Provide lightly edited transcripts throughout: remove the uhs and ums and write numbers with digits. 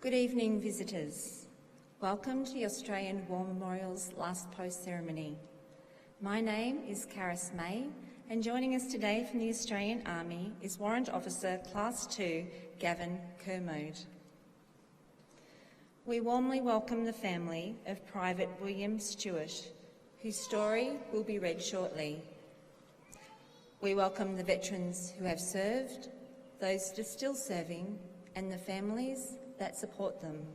Good evening, visitors. Welcome to the Australian War Memorial's Last Post ceremony. My name is Karis May, and joining us today from the Australian Army is Warrant Officer Class 2, Gavin Kermode. We warmly welcome the family of Private William Stewart, whose story will be read shortly. We welcome the veterans who have served, those that are still serving, and the families that support them.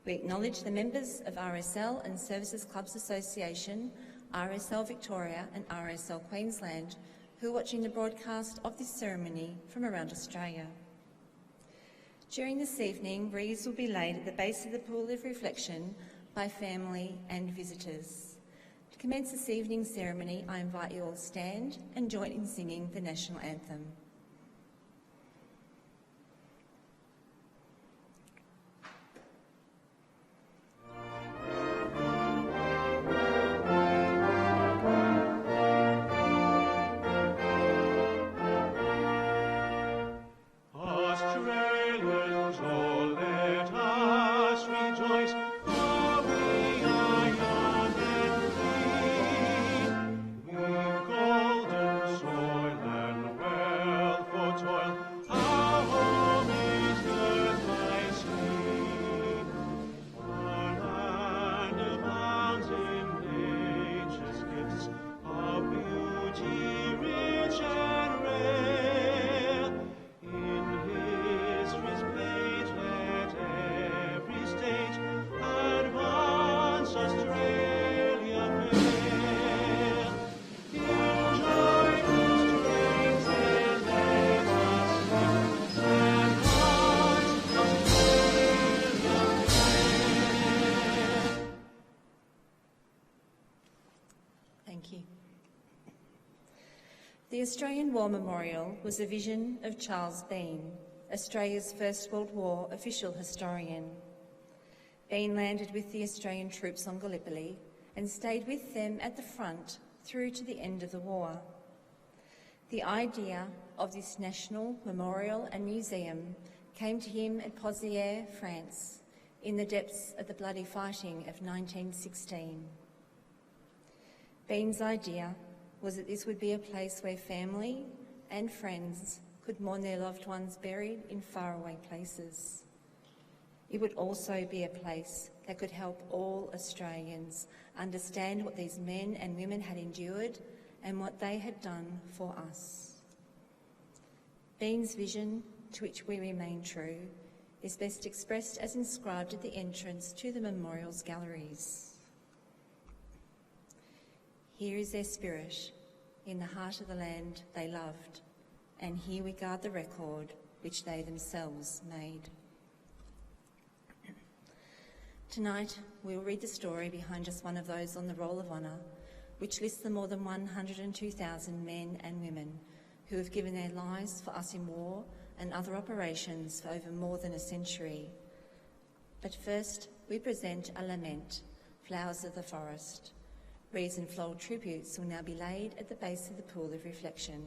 We acknowledge the members of RSL and Services Clubs Association, RSL Victoria and RSL Queensland, who are watching the broadcast of this ceremony from around Australia. During this evening, wreaths will be laid at the base of the Pool of Reflection by family and visitors. To commence this evening's ceremony, I invite you all to stand and join in singing the National Anthem. The Australian War Memorial was a vision of Charles Bean, Australia's First World War official historian. Bean landed with the Australian troops on Gallipoli and stayed with them at the front through to the end of the war. The idea of this national memorial and museum came to him at Pozières, France, in the depths of the bloody fighting of 1916. Bean's idea was that this would be a place where family and friends could mourn their loved ones buried in faraway places. It would also be a place that could help all Australians understand what these men and women had endured and what they had done for us. Bean's vision, to which we remain true, is best expressed as inscribed at the entrance to the memorial's galleries. Here is their spirit, in the heart of the land they loved, and here we guard the record which they themselves made. Tonight, we'll read the story behind just one of those on the Roll of Honour, which lists the more than 102,000 men and women who have given their lives for us in war and other operations for over more than a century. But first, we present a lament, Flowers of the Forest. Wreaths and floral tributes will now be laid at the base of the Pool of Reflection.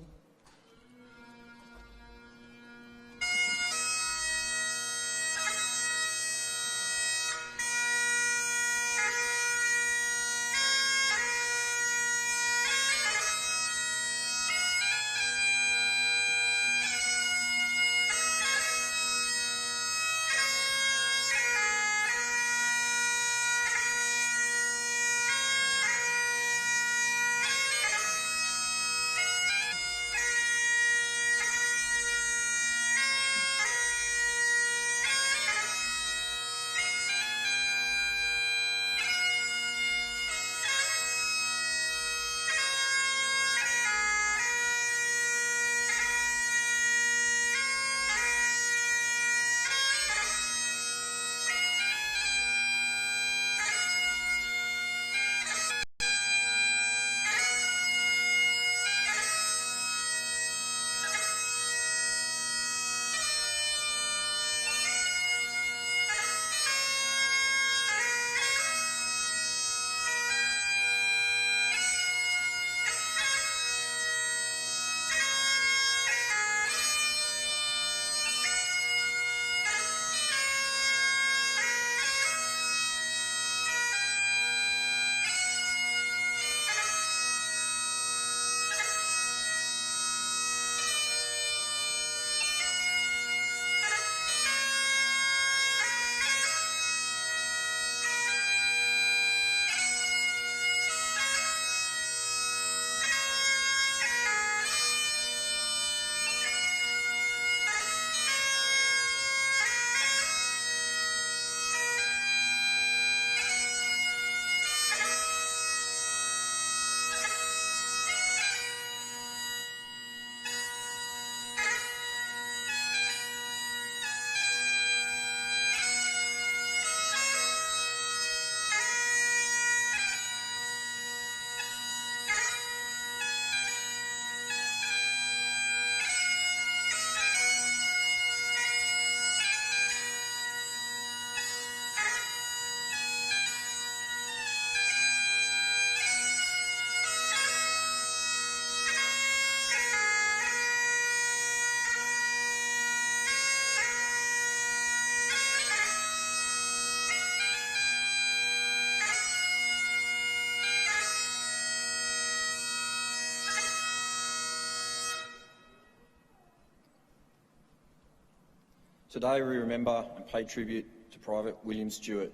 Today we remember and pay tribute to Private William Stewart,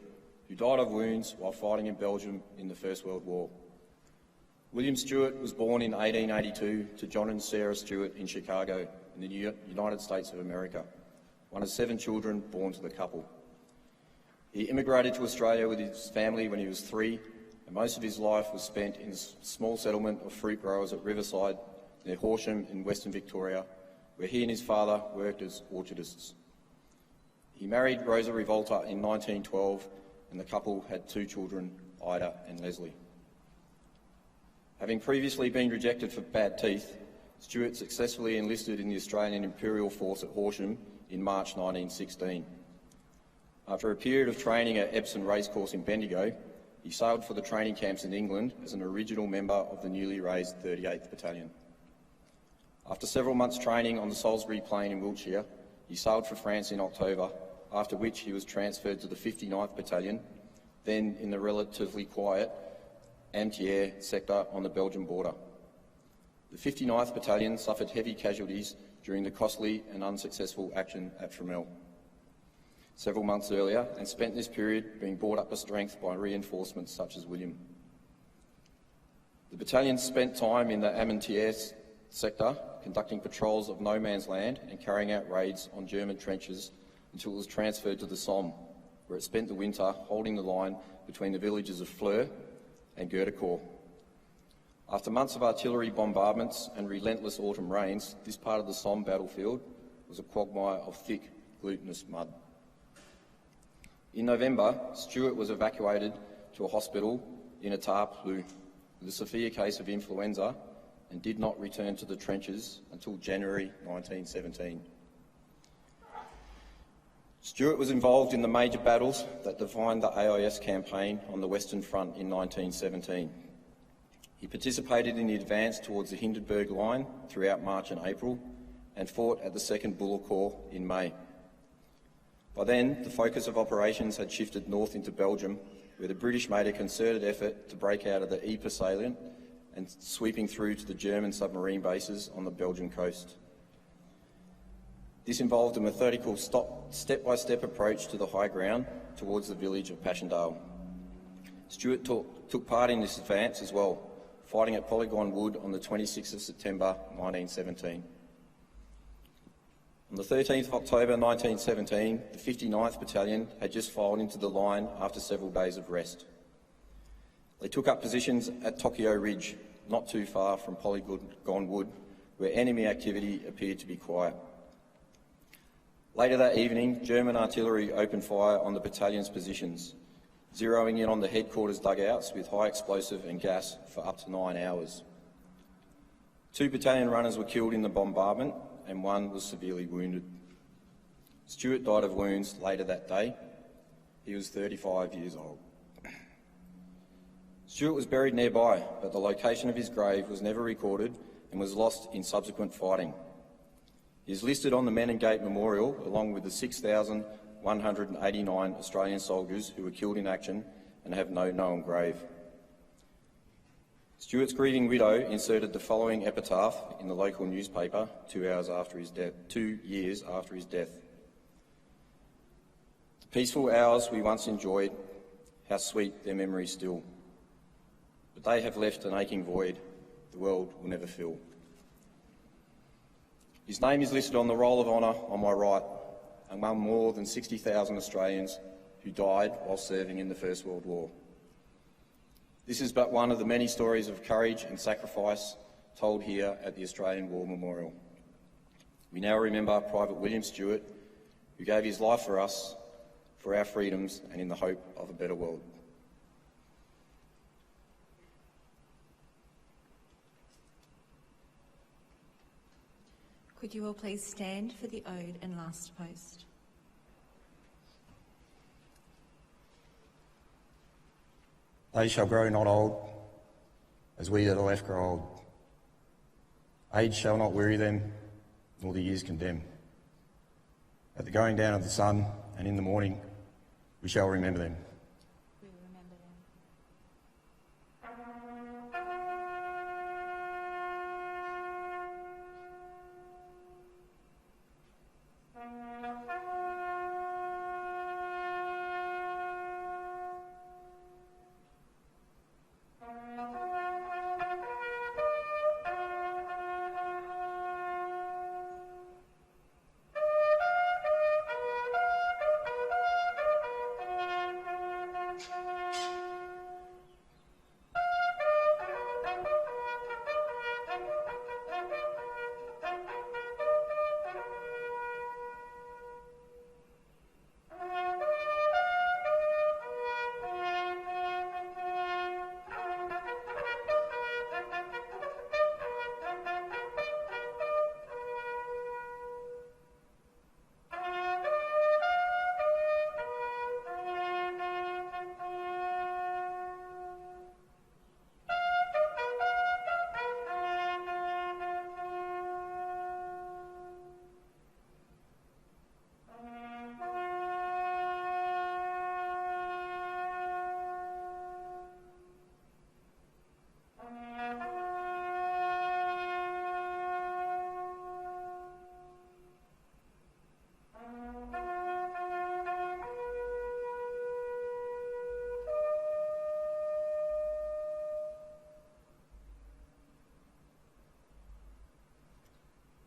who died of wounds while fighting in Belgium in the First World War. William Stewart was born in 1882 to John and Sarah Stewart in Chicago, in the United States of America, one of 7 children born to the couple. He immigrated to Australia with his family when he was 3, and most of his life was spent in a small settlement of fruit growers at Riverside, near Horsham in Western Victoria, where he and his father worked as orchardists. He married Rosa Revolta in 1912, and the couple had 2 children, Ida and Leslie. Having previously been rejected for bad teeth, Stewart successfully enlisted in the Australian Imperial Force at Horsham in March 1916. After a period of training at Epsom Racecourse in Bendigo, he sailed for the training camps in England as an original member of the newly raised 38th Battalion. After several months training on the Salisbury Plain in Wiltshire, he sailed for France in October, after which he was transferred to the 59th Battalion, then in the relatively quiet Antieres sector on the Belgian border. The 59th Battalion suffered heavy casualties during the costly and unsuccessful action at Fromelles several months earlier, and spent this period being brought up to strength by reinforcements such as William. The battalion spent time in the Armentières sector conducting patrols of no man's land and carrying out raids on German trenches until it was transferred to the Somme, where it spent the winter holding the line between the villages of Fleur and Gerdecourt. After months of artillery bombardments and relentless autumn rains, this part of the Somme battlefield was a quagmire of thick, glutinous mud. In November, Stewart was evacuated to a hospital in Étaples with a severe case of influenza and did not return to the trenches until January 1917. Stewart was involved in the major battles that defined the AIS campaign on the Western Front in 1917. He participated in the advance towards the Hindenburg Line throughout March and April and fought at the 2nd Buller Corps in May. By then, the focus of operations had shifted north into Belgium, where the British made a concerted effort to break out of the Ypres salient and sweeping through to the German submarine bases on the Belgian coast. This involved a methodical step-by-step approach to the high ground towards the village of Passchendaele. Stewart took part in this advance as well, fighting at Polygon Wood on the 26th of September 1917. On the 13th of October 1917, the 59th Battalion had just filed into the line after several days of rest. They took up positions at Tokyo Ridge, not too far from Polygon Wood, where enemy activity appeared to be quiet. Later that evening, German artillery opened fire on the battalion's positions, zeroing in on the headquarters dugouts with high explosive and gas for up to 9 hours. 2 battalion runners were killed in the bombardment and 1 was severely wounded. Stewart died of wounds later that day. He was 35 years old. Stewart was buried nearby, but the location of his grave was never recorded and was lost in subsequent fighting. He is listed on the Menin Gate Memorial along with the 6,189 Australian soldiers who were killed in action and have no known grave. Stewart's grieving widow inserted the following epitaph in the local newspaper 2 years after his death. The peaceful hours we once enjoyed, how sweet their memories still. But they have left an aching void the world will never fill. His name is listed on the Roll of Honour on my right, among more than 60,000 Australians who died while serving in the First World War. This is but one of the many stories of courage and sacrifice told here at the Australian War Memorial. We now remember Private William Stewart, who gave his life for us, for our freedoms and in the hope of a better world. Could you all please stand for the ode and last post? They shall grow not old, as we that are left grow old. Age shall not weary them, nor the years condemn. At the going down of the sun and in the morning, we shall remember them. We will remember them.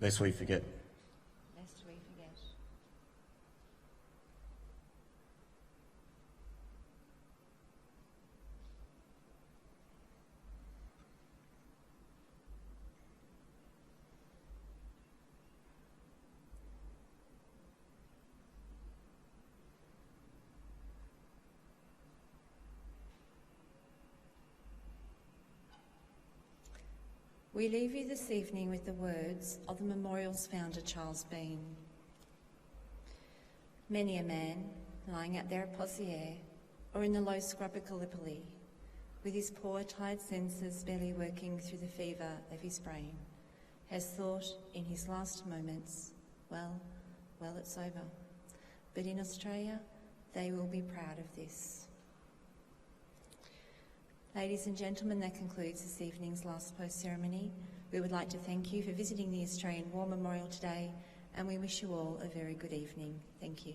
lest we forget. Lest we forget. We leave you this evening with the words of the memorial's founder, Charles Bean. Many a man lying out there at Pozières or in the low scrub of Gallipoli, with his poor tired senses barely working through the fever of his brain, has thought in his last moments, well, it's over. But in Australia, they will be proud of this. Ladies and gentlemen, that concludes this evening's last post ceremony. We would like to thank you for visiting the Australian War Memorial today, and we wish you all a very good evening. Thank you.